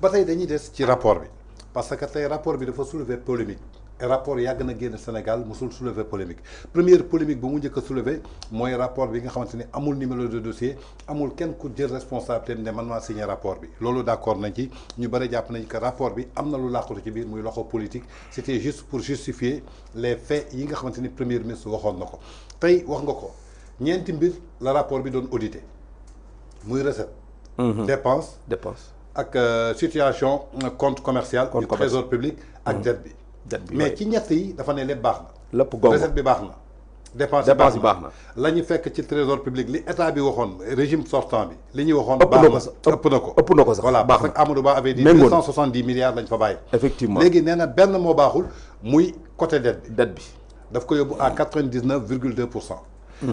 ba tey dañuy des ci rapport bi parce que tey rapport bi dafa soulever polémique et rapport yàgg na génn Sénégal musul soulever polémique première polémique bu mu njëkk a soulever mooy rapport bi nga xamante ni amul numéro de dossier amul kenn ku jël responsabilité ne man maa signé rapport bi loolu d'accord nañ ci ñu bëri jàpp nañ que rapport bi am na lu làqatu ci biir muy loxo politique c'était juste pour justifier les faits yi nga xamante ni premier ministre waxoon na ko tey wax nga ko ñeenti mbir la rapport bi doon audité muy recette dépense ak situation compte commercial du trésor public ak dette bi mais ci ñett yi dafa ne lépp baax na recette bi baax na dépense bi baax na la ñu fekk ci trésor public li état bi waxoon régime sortant bi li ñuy waxoon baax na ëpp na ko sax voilà parce que Amadou Ba avait dit 270 milliards lañ fa bàyyi effectivement léegi nee na benn moo baaxul muy côté dette bi daf ko yóbbu à 99,2%.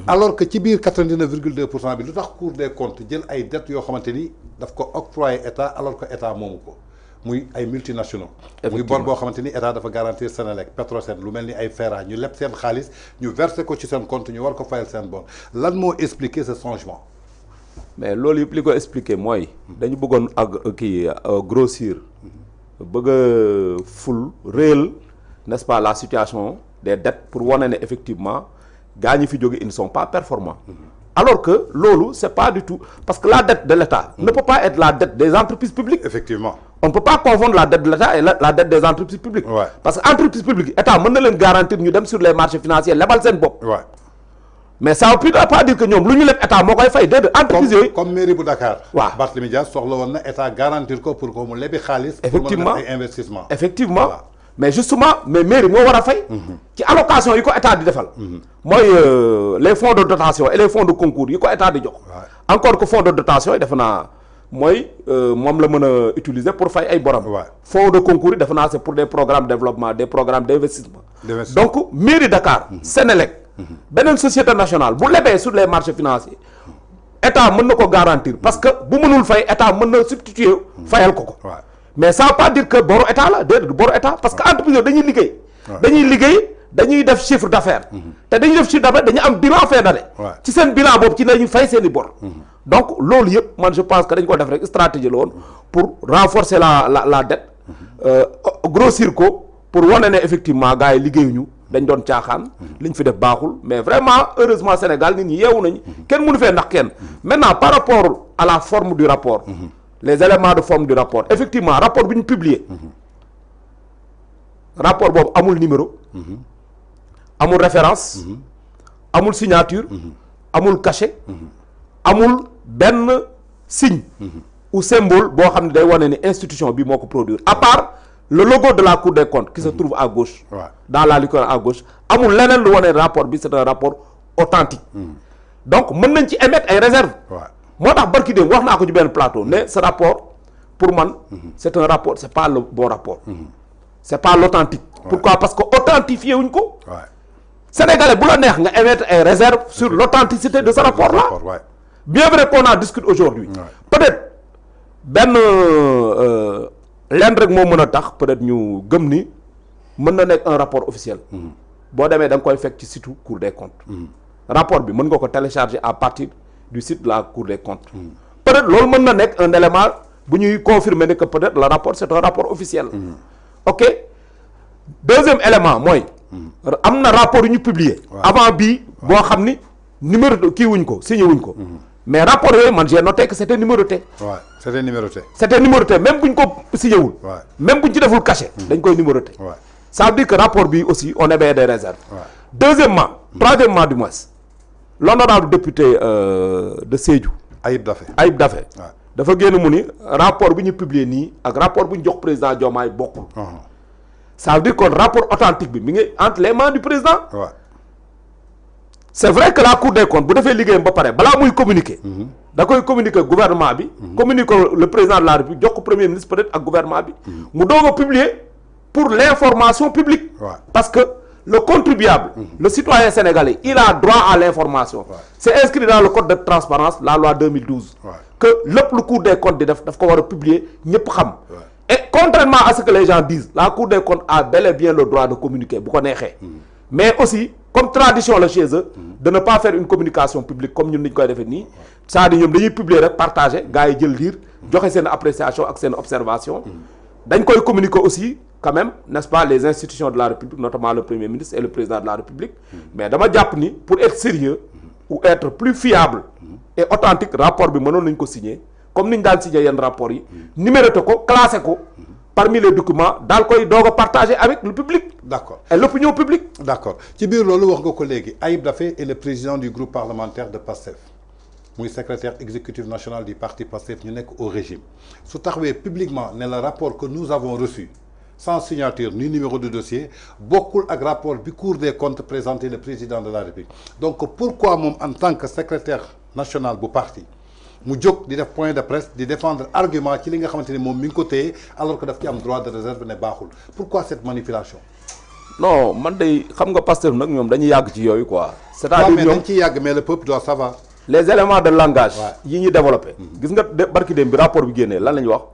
Alors que ci biir 99,2% bi lu tax Cour des comptes jël ay dettes yoo xamante ni daf ko octroyer état alors que état moomu ko muy ay multinationaux. muy bor boo xamante ni état dafa garantir Senelec Petrosen lu mel ni ay Fera ñu leb seen xaalis ñu verser ko ci seen compte ñu war ko fayal seen bon lan moo expliquer ce changement. mais loolu yëpp li ko expliquer mooy. dañu bëggoon grossir. bëgg a ful réel n'est-ce pas la situation des dettes pour wane ne effectivement. gars ñi fi jóge ils ne sont pas performants alors que loolu c'est pas du tout parce que la dette de l'État ne peut pas être la dette des entreprises publiques. Effectivement. On ne peut pas confondre la dette de l'État et la dette des entreprises publiques. Parce que entreprises publiques État mën na leen garantir ñu dem sur les marchés financiers lebal seen bopp. mais ça ne veut pas dire que ñoom lu ñu leb État moo koy fay déedéet entreprise yooyu. comme mairie bu Dakar. waaw Barthélémy Dias soxla woon na État garantir ko pour que mu lebi xaalis. effectivement pour mën a def ay investissement. effectivement mais justement mais mairie moo war a fay. ci allocation yi ko état di defal. mooy les fonds de dotation et les fonds de concours yi ko état di jox. encore que fonds de dotation yi defe naa mooy moom la mën a utiliser pour fay ay borom. fonds de concours yi defe naa c'est pour des programmes de développement des programmes d'investissement. donc mairie Dakar. Senelec. beneen société nationale bu lebee sur les marchés financiers état mën na ko garantir parce que bu mënul fay état mën na substituer fayal ko ko. mais ça veut pas dire que boru état la déedéet boru état parce que entreprise dañuy liggéey. dañuy def chiffre d'affaires. te dañuy def chiffre d'affaires dañuy am bilan fin d'année. ci seen bilan boobu ci lañuy fay seen i bor. donc loolu yëpp man je pense que dañ ko def rek stratégie la woon pour renforcer la dette. grossir ko pour wane ne effectivement gars yi liggéeyuñu dañ doon caaxaan. liñ fi def baaxul mais vraiment heureusement Sénégal nit ñi yeewu nañ kenn mënu fee ndax kenn maintenant par rapport à la forme du rapport. les éléments de forme du rapport effectivement rapport bi ñu publié rapport boobu amul numéro amul référence amul signature amul cachet amul benn signe ou symbole boo xam ne day wane ni institution bi moo ko produire à part le logo de la Cour des comptes qui se trouve à gauche dans la licorne à gauche amul leneen lu wane rapport bi c'est un rapport authentique donc mën nañ ci émettre ay réserves moo tax barki démb wax naa ko ci benn plateau ne ce rapport pour man c'est un rapport c'est pas le bon rapport c'est pas l'authentique pourquoi parce que authentifié wuñ ko sénégalais bu la neex nga émettre ay réserves sur l'authenticité de ce rapport là bien vrai qu'on en discute aujourd'hui peut-être benn lenn rek moo mën a tax peut-être ñu gëm ni mën na nekk un rapport officiel boo demee da nga koy fekk ci site Cour des comptes rapport bi mën nga ko télécharger à partir du site de la Cour des comptes peut-être loolu mën na nekk un élément bu ñuy confirmer ne que peut-être le rapport c'est un rapport officiel ok deuxième élément mooy am na rapport yu ñu publier avant bii boo xam ni numéro kii wuñ ko signé wuñ ko mais rapport yooyu man j'ai noté que c'était numéroté c'était numéroté même buñ ko signé wul même buñ ci deful cachet dañ koy numéroté ça veut dire que rapport bi aussi on émet des réserves troisièmement du moins l'honorable député de Sédhiou Ayib Daffé dafa génn mu ni rapport bi ñu publier nii ak rapport bu ñu jox président Diomaye bokkul ça veut dire que rapport authentique bi mi ngi entre les mains du président c'est vrai que la Cour des comptes bu defee liggéeyam ba pare balaa muy communiquer da koy communiquer gouvernement bi communiquer le président de la République jox ko premier ministre peut-être ak gouvernement bi mu doog a publier pour l'information publique parce que le contribuable, le citoyen sénégalais, il a droit à l'information. C'est inscrit dans le code de transparence, la loi 2012, que le Cour des comptes doit publier, et contrairement à ce que les gens disent, la Cour des comptes a bel et bien le droit de communiquer, mais aussi, comme tradition la chez eux de ne pas faire une communication publique comme ñun niñ koy defee nii c'est-à-dire ñoom dañuy publier rek partager gars yi jël lire joxe seen appréciation ak seen observation dañ koy communiquer aussi quand même n'est-ce pas les institutions de la République notamment le Premier ministre et le président de la République mais dama jàpp ni pour être sérieux ou être plus fiable et authentique rapport bi mënoon nañ ko signer comme niñ daan signer yenn rapport yi numéroté ko classé ko parmi les documents daal koy doog a partager avec le public. D'accord. Et l'opinion publique. D'accord ci biir loolu wax nga ko léegi Ayib Daffé est le président du groupe parlementaire de PASTEF muy secrétaire exécutif national du parti PASTEF ñu nekk au régime su taxawee publiquement ne le rapport que nous avons reçu sans signature ni numéro de dossier bokkul ak rapport bi Cour des comptes présenté le président de la République donc pourquoi moom en tant que secrétaire national bu parti mu jóg di def point de presse di défendre argument ci li nga xamante ni moom mi ngi ko téye alors que daf ci am droit de réserve ne baaxul pourquoi cette manipulation. non man day xam nga Pastef nag ñoom dañuy yàgg ci yooyu quoi. c'est-à-dire mais dañ ciy yàgg mais le peuple doit savoir. les éléments de langage. yi ñuy développé. gis nga barki démb bi rapport bi génnee lan la ñu wax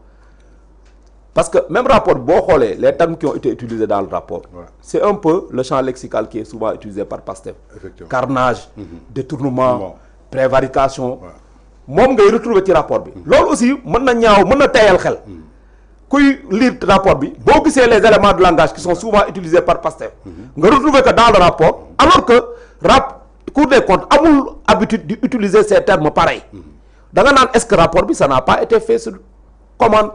parce que même rapport bi boo xoolee les termes qui ont été utilisés dans le rapport. c'est un peu le champ lexical qui est souvent utilisé par Pastef. Effectivement. Carnage. détournement prévarication. moom ngay retrouver ci rapport bi. loolu aussi mën na ñaaw mën na teyal xel. kuy lire rapport bi boo gisee les éléments de langage qui sont souvent utilisés par Pastef. nga retrouver que dans le rapport alors que Cour des comptes amul habitude d'utiliser ces termes pareils. da nga naan est-ce que rapport bi ça n'a pas été fait sur commande.